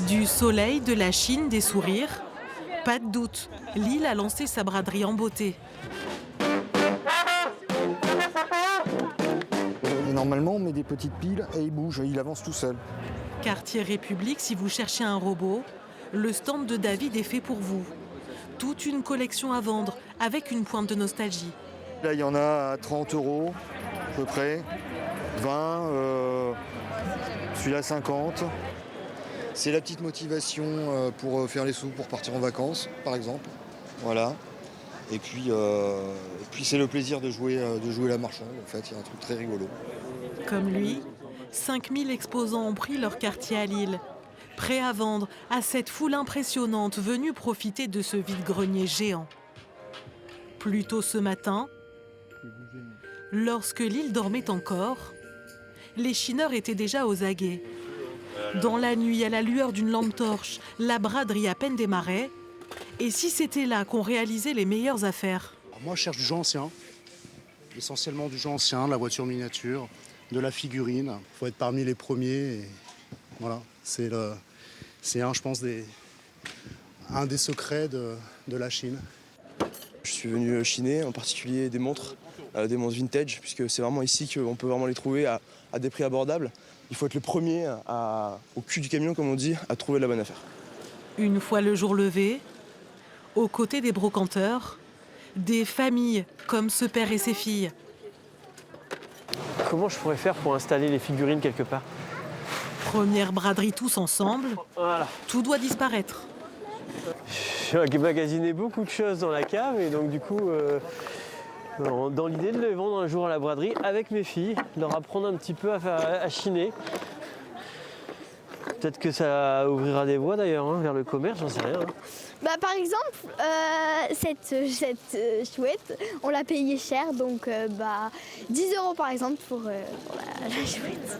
Du soleil, de la Chine, des sourires. Pas de doute, Lille a lancé sa braderie en beauté. Et normalement, on met des petites piles et il bouge, il avance tout seul. Quartier République, si vous cherchez un robot, le stand de David est fait pour vous. Toute une collection à vendre, avec une pointe de nostalgie. Là, il y en a à 30 € à peu près, 20, celui-là 50. C'est la petite motivation pour faire les sous, pour partir en vacances, par exemple. Voilà. Et puis c'est le plaisir de jouer la marchande, en fait, il y a un truc très rigolo. Comme lui, 5000 exposants ont pris leur quartier à Lille. Prêts à vendre à cette foule impressionnante venue profiter de ce vide-grenier géant. Plus tôt ce matin, lorsque Lille dormait encore, les chineurs étaient déjà aux aguets. Dans la nuit, à la lueur d'une lampe torche, la braderie à peine démarrait. Et si c'était là qu'on réalisait les meilleures affaires? Alors moi, je cherche du jeu ancien, essentiellement du jeu ancien, de la voiture miniature, de la figurine. Il faut être parmi les premiers. Et voilà, c'est je pense, un des secrets de la Chine. Je suis venu chiner, en particulier des montres vintage, puisque c'est vraiment ici qu'on peut vraiment les trouver à des prix abordables. Il faut être le premier au cul du camion, comme on dit, à trouver la bonne affaire. Une fois le jour levé, aux côtés des brocanteurs, des familles comme ce père et ses filles. Comment je pourrais faire pour installer les figurines quelque part? Première braderie tous ensemble, Voilà. tout doit disparaître. J'ai magasiné beaucoup de choses dans la cave et donc du coup, dans l'idée de les vendre un jour à la braderie avec mes filles, leur apprendre un petit peu à chiner. Peut-être que ça ouvrira des voies d'ailleurs vers le commerce, j'en sais rien. Par exemple, cette chouette, on l'a payée cher, donc 10 € par exemple pour la chouette.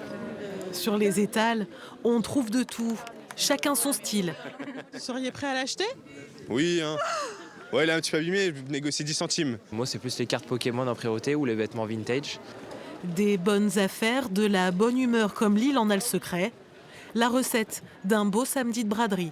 Sur les étals, on trouve de tout, chacun son style. Vous seriez prêt à l'acheter? Oui, hein. Ouais, il est un petit peu abîmé, je négocie 10 centimes. Moi, c'est plus les cartes Pokémon en priorité ou les vêtements vintage. Des bonnes affaires, de la bonne humeur comme Lille en a le secret. La recette d'un beau samedi de braderie.